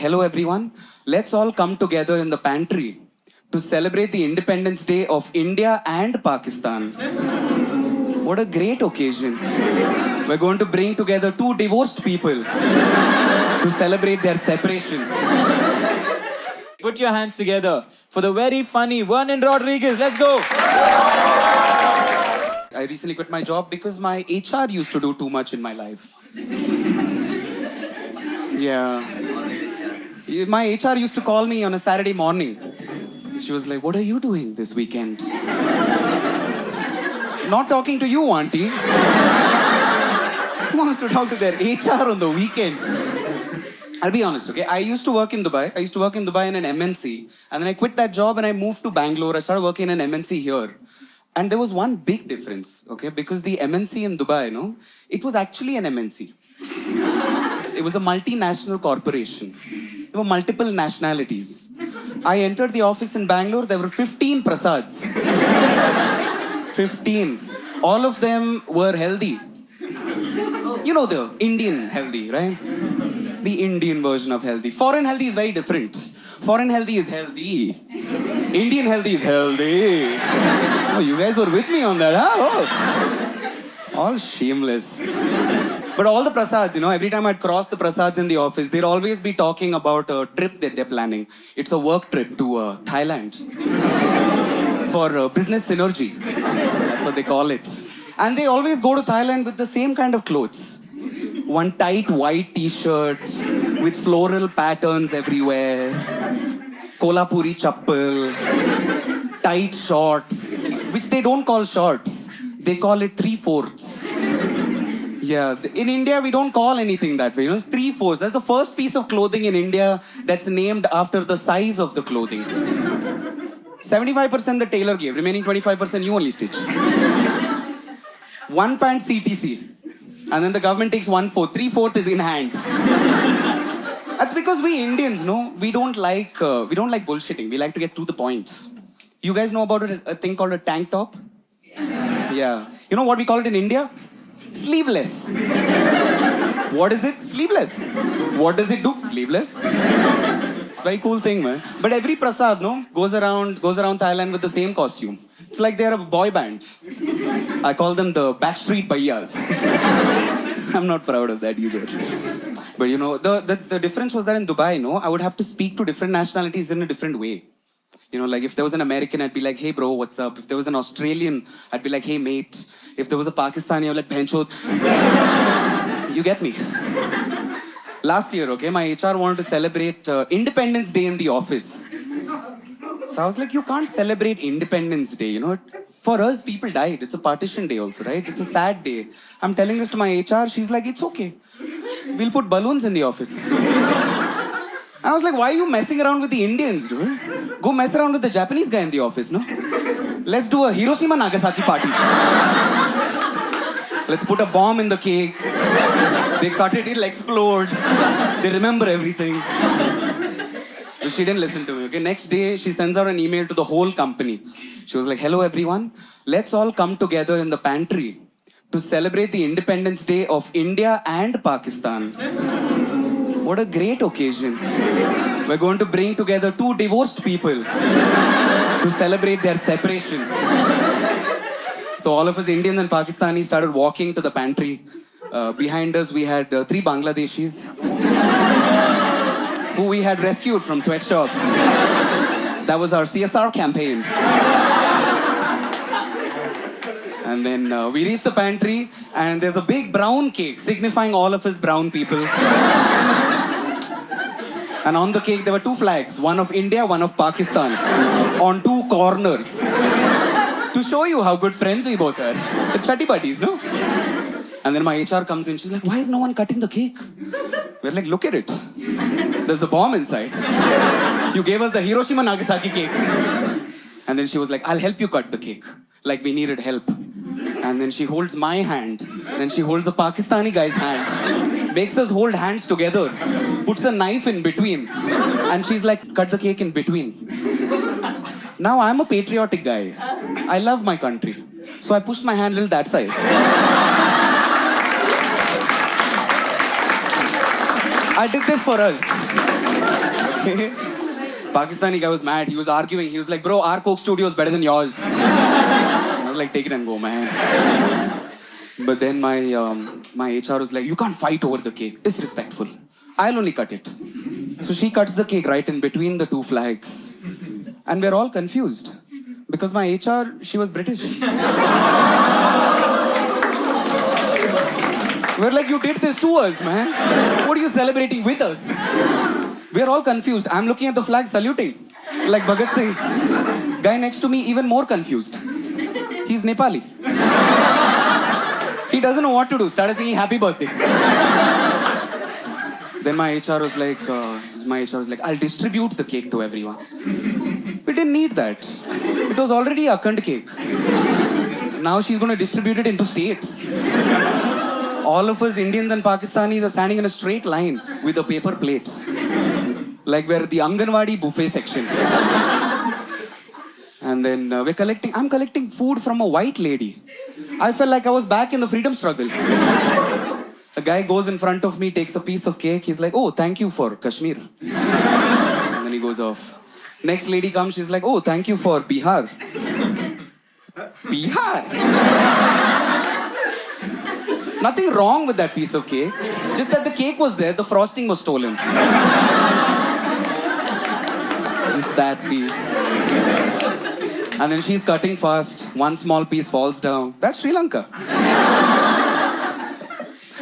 Hello everyone, let's all come together in the pantry to celebrate the Independence Day of India and Pakistan. What a great occasion. We're going to bring together two divorced people to celebrate their separation. Put your hands together for the very funny Vernon Rodrigues. Let's go. I recently quit my job because my HR used to do too much in my life. Yeah. My HR used to call me on a Saturday morning. She was like, "What are you doing this weekend?" Not talking to you, auntie. Who wants to talk to their HR on the weekend? I'll be honest, okay? I used to work in Dubai. I used to work in Dubai in an MNC. And then I quit that job and I moved to Bangalore. I started working in an MNC here. And there was one big difference, okay? Because the MNC in Dubai, it was actually an MNC. It was a multinational corporation. There were multiple nationalities. I entered the office in Bangalore. There were 15 Prasads. 15. All of them were healthy. You know the Indian healthy, right? The Indian version of healthy. Foreign healthy is very different. Foreign healthy is healthy. Indian healthy is healthy. Oh, you guys were with me on that, huh? Oh. All shameless. But all the prasads, every time I'd cross the prasads in the office, they'd always be talking about a trip that they're planning. It's a work trip to Thailand for business synergy. That's what they call it. And they always go to Thailand with the same kind of clothes. One tight white t-shirt with floral patterns everywhere. Kolhapuri chappal. Tight shorts, which they don't call shorts. They call it 3/4. Yeah, in India, we don't call anything that way. It's 3/4. That's the first piece of clothing in India that's named after the size of the clothing. 75% the tailor gave, remaining 25% you only stitch. One pant CTC. And then the government takes 1/4. 3/4 is in hand. That's because we Indians, we don't like bullshitting. We like to get to the point. You guys know about a thing called a tank top? Yeah. You know what we call it in India? Sleeveless. What is it? Sleeveless. What does it do? Sleeveless. It's a very cool thing, man. But every prasad, goes around Thailand with the same costume. It's like they're a boy band. I call them the Backstreet Bhaiyas. I'm not proud of that either. But the difference was that in Dubai, I would have to speak to different nationalities in a different way. Like if there was an American, I'd be like, "Hey bro, what's up?" If there was an Australian, I'd be like, "Hey mate." If there was a Pakistani, I'd be like, "Bhenchod." You get me? Last year, okay, my HR wanted to celebrate Independence Day in the office. So I was like, you can't celebrate Independence Day, For us, people died. It's a partition day also, right? It's a sad day. I'm telling this to my HR. She's like, "It's okay. We'll put balloons in the office." And I was like, why are you messing around with the Indians, dude? Go mess around with the Japanese guy in the office, Let's do a Hiroshima Nagasaki party. Let's put a bomb in the cake. They cut it, it'll explode. They remember everything. So she didn't listen to me, okay? Next day, she sends out an email to the whole company. She was like, "Hello everyone, let's all come together in the pantry to celebrate the Independence Day of India and Pakistan." What a great occasion. We're going to bring together two divorced people to celebrate their separation. So all of us Indians and Pakistanis started walking to the pantry. Behind us, we had 3 Bangladeshis who we had rescued from sweatshops. That was our CSR campaign. And then we reached the pantry, and there's a big brown cake signifying all of us brown people. And on the cake, there were 2 flags, one of India, one of Pakistan, on 2 corners. To show you how good friends we both are. They're chatty buddies, And then my HR comes in, she's like, "Why is no one cutting the cake?" We're like, "Look at it. There's a bomb inside. You gave us the Hiroshima Nagasaki cake." And then she was like, "I'll help you cut the cake." Like we needed help. And then she holds my hand. Then she holds the Pakistani guy's hand. Makes us hold hands together. Puts a knife in between. And she's like, "Cut the cake in between." Now I'm a patriotic guy. I love my country. So I pushed my hand a little that side. I did this for us. Okay. Pakistani guy was mad. He was arguing. He was like, bro, our Coke studio is better than yours. I was like, take it and go, man. But then my HR was like, you can't fight over the cake. Disrespectful. I'll only cut it. So she cuts the cake right in between the two flags. And we're all confused. Because my HR, she was British. We're like, you did this to us, man. What are you celebrating with us? We're all confused. I'm looking at the flag, saluting. Like Bhagat Singh. Guy next to me, even more confused. He's Nepali. He doesn't know what to do. Started singing happy birthday. Then my HR was like, I'll distribute the cake to everyone. We didn't need that. It was already a Akhand cake. Now she's going to distribute it into states. All of us Indians and Pakistanis are standing in a straight line with a paper plate. Like we're the Anganwadi buffet section. And then I'm collecting food from a white lady. I felt like I was back in the freedom struggle. A guy goes in front of me, takes a piece of cake. He's like, oh, thank you for Kashmir. And then he goes off. Next lady comes, she's like, oh, thank you for Bihar. Bihar? Nothing wrong with that piece of cake. Just that the cake was there, the frosting was stolen. Just that piece. And then she's cutting fast. One small piece falls down. That's Sri Lanka.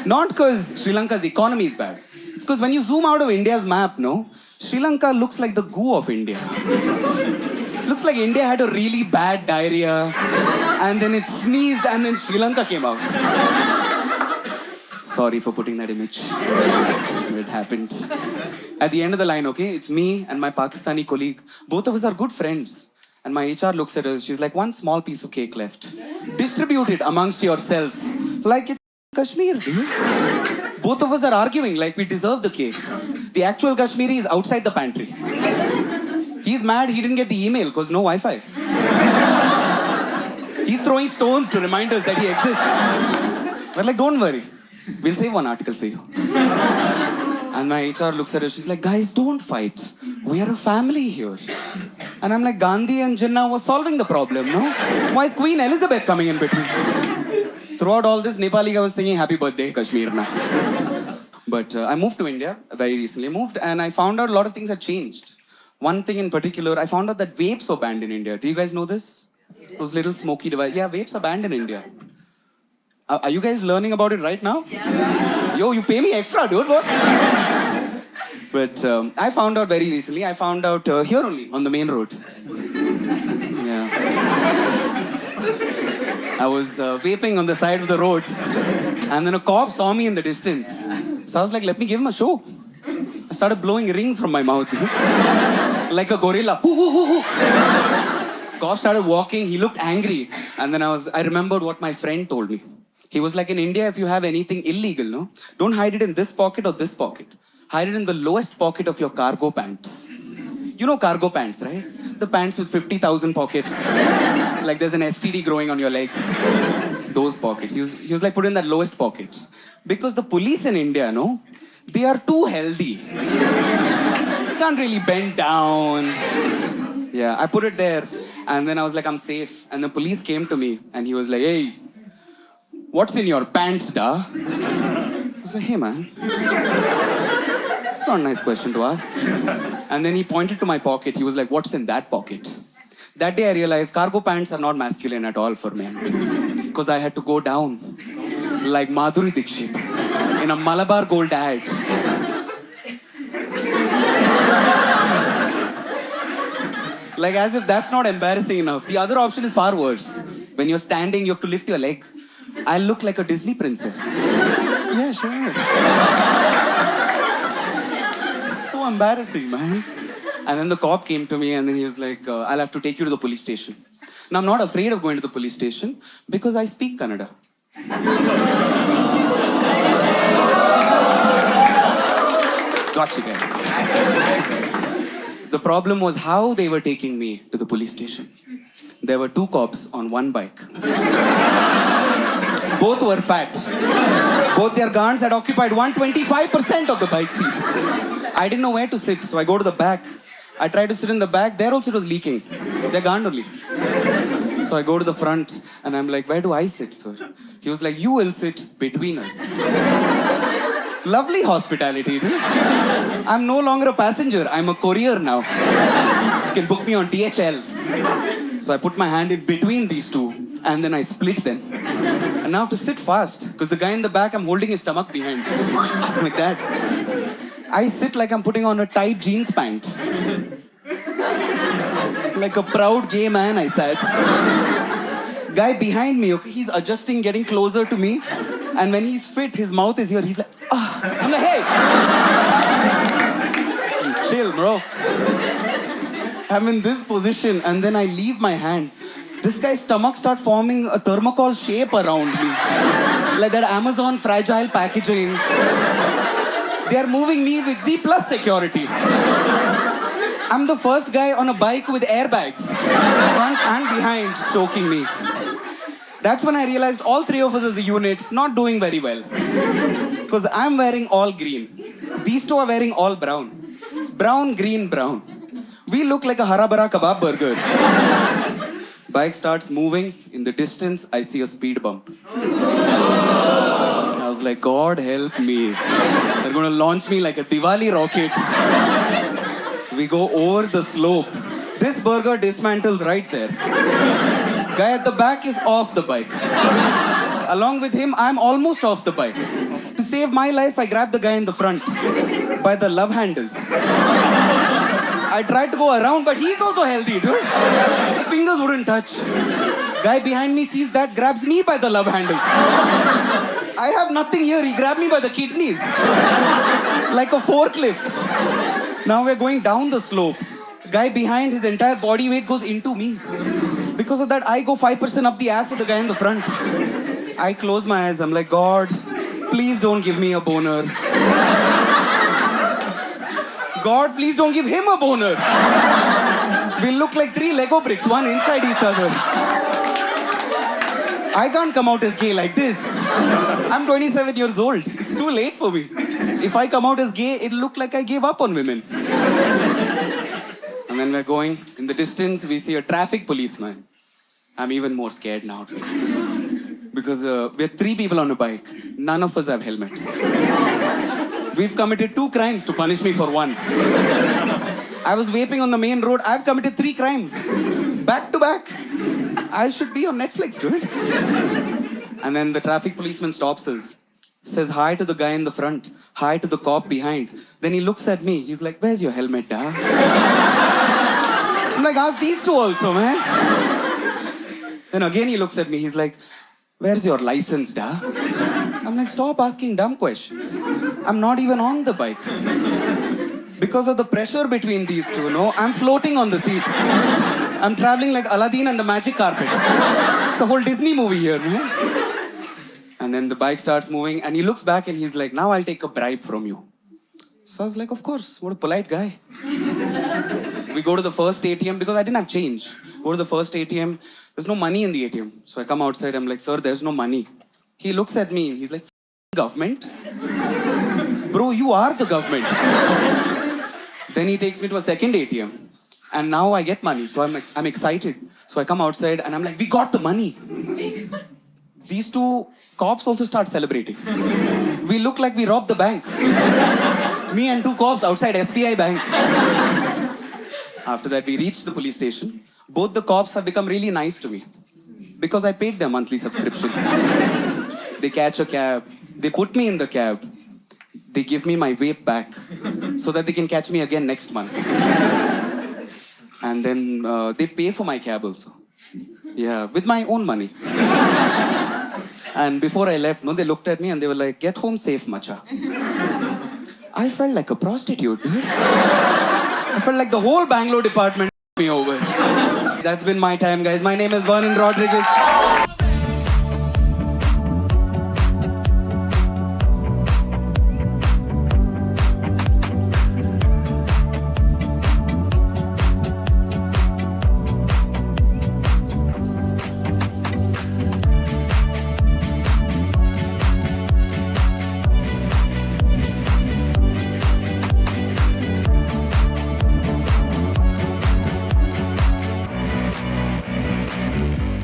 Not because Sri Lanka's economy is bad. It's because when you zoom out of India's map, no, Sri Lanka looks like the goo of India. Looks like India had a really bad diarrhea, and then it sneezed, and then Sri Lanka came out. Sorry for putting that image. It happened. At the end of the line, okay, it's me and my Pakistani colleague. Both of us are good friends. And my HR looks at us. She's like, one small piece of cake left. Distribute it amongst yourselves. Like it's Kashmir, dude. Both of us are arguing like we deserve the cake. The actual Kashmiri is outside the pantry. He's mad he didn't get the email because no Wi-Fi. He's throwing stones to remind us that he exists. We're like, don't worry. We'll save one article for you. And my HR looks at us. She's like, guys, don't fight. We are a family here. And I'm like, Gandhi and Jinnah was solving the problem, no? Why is Queen Elizabeth coming in between? Throughout all this, Nepali guy was singing happy birthday, Kashmir na. But I moved to India very recently. And I found out a lot of things had changed. One thing in particular, I found out that vapes were banned in India. Do you guys know this? Those little smoky devices. Yeah, vapes are banned in India. Are you guys learning about it right now? Yeah. Yo, you pay me extra, dude. What? But I found out very recently. I found out here only, on the main road. Yeah. I was vaping on the side of the road. And then a cop saw me in the distance. So I was like, let me give him a show. I started blowing rings from my mouth. Like a gorilla. Cop started walking. He looked angry. And then I remembered what my friend told me. He was like, in India, if you have anything illegal, no, don't hide it in this pocket or this pocket. Hide it in the lowest pocket of your cargo pants. You know cargo pants, right? The pants with 50,000 pockets. Like there's an STD growing on your legs. Those pockets. He was like, put in that lowest pocket. Because the police in India, no, they are too healthy. They can't really bend down. Yeah, I put it there. And then I was like, I'm safe. And the police came to me and he was like, hey, what's in your pants, da? I was like, hey, man. It's not a nice question to ask. And then he pointed to my pocket. He was like, what's in that pocket? That day I realized cargo pants are not masculine at all for men. Because I had to go down like Madhuri Dixit in a Malabar Gold ad. Like as if that's not embarrassing enough. The other option is far worse. When you're standing, you have to lift your leg. I look like a Disney princess. Yeah, sure. It's so embarrassing, man. And then the cop came to me and then he was like, I'll have to take you to the police station. Now, I'm not afraid of going to the police station because I speak Kannada. Gotcha, guys. The problem was how they were taking me to the police station. There were two cops on one bike. Both were fat. Both their guns had occupied 125% of the bike seat. I didn't know where to sit, so I go to the back. I tried to sit in the back. There also it was leaking. They're gone only. So I go to the front and I'm like, where do I sit, sir? He was like, you will sit between us. Lovely hospitality, dude. I'm no longer a passenger. I'm a courier now. You can book me on DHL. So I put my hand in between these two and then I split them. And now I have to sit fast because the guy in the back, I'm holding his stomach behind. Like that. I sit like I'm putting on a tight jeans pant. Like a proud gay man, I sat. Guy behind me, okay, he's adjusting, getting closer to me. And when he's fit, his mouth is here. He's like, ah. I'm like, hey. Chill, bro. I'm in this position and then I leave my hand. This guy's stomach starts forming a thermocol shape around me. Like that Amazon fragile packaging. They are moving me with Z plus security. I'm the first guy on a bike with airbags. Front and behind, choking me. That's when I realized all three of us as a unit not doing very well. Because I'm wearing all green. These two are wearing all brown. It's brown, green, brown. We look like a harabara kebab burger. Bike starts moving. In the distance, I see a speed bump. I was like, God help me. They're going to launch me like a Diwali rocket. We go over the slope. This burger dismantles right there. Guy at the back is off the bike. Along with him, I'm almost off the bike. To save my life, I grab the guy in the front by the love handles. I tried to go around, but he's also healthy, dude. Fingers wouldn't touch. Guy behind me sees that, grabs me by the love handles. I have nothing here. He grabbed me by the kidneys. Like a forklift. Now we're going down the slope. Guy behind, his entire body weight goes into me. Because of that, I go 5% up the ass of the guy in the front. I close my eyes. I'm like, God, please don't give me a boner. God, please don't give him a boner. We look like 3 Lego bricks, one inside each other. I can't come out as gay like this. I'm 27 years old. It's too late for me. If I come out as gay, it'll look like I gave up on women. And then we're going. In the distance, we see a traffic policeman. I'm even more scared now. Because we're 3 people on a bike. None of us have helmets. We've committed 2 crimes to punish me for 1. I was vaping on the main road. I've committed 3 crimes. Back to back. I should be on Netflix, dude. And then the traffic policeman stops us. Says hi to the guy in the front. Hi to the cop behind. Then he looks at me. He's like, where's your helmet, da? I'm like, ask these 2 also, man. Then again he looks at me. He's like, where's your license, da? I'm like, stop asking dumb questions. I'm not even on the bike. Because of the pressure between these 2, no? I'm floating on the seat. I'm traveling like Aladdin and the magic carpet. It's a whole Disney movie here, man. And then the bike starts moving and he looks back and he's like, now I'll take a bribe from you. So I was like, of course, what a polite guy. We go to the first ATM because I didn't have change. Go to the first ATM, there's no money in the ATM. So I come outside, I'm like, sir, there's no money. He looks at me, he's like, government? Bro, you are the government. Then he takes me to a second ATM. And now I get money, so I'm excited. So I come outside and I'm like, we got the money. These 2 cops also start celebrating. We look like we robbed the bank. Me and 2 cops outside SBI Bank. After that, we reach the police station. Both the cops have become really nice to me. Because I paid their monthly subscription. They catch a cab. They put me in the cab. They give me my vape back. So that they can catch me again next month. And then they pay for my cab also. Yeah, with my own money. And before I left, no, they looked at me and they were like, get home safe, macha. I felt like a prostitute, dude. I felt like the whole Bangalore department me over. That's been my time, guys. My name is Vernon Rodrigues. Rodrigues.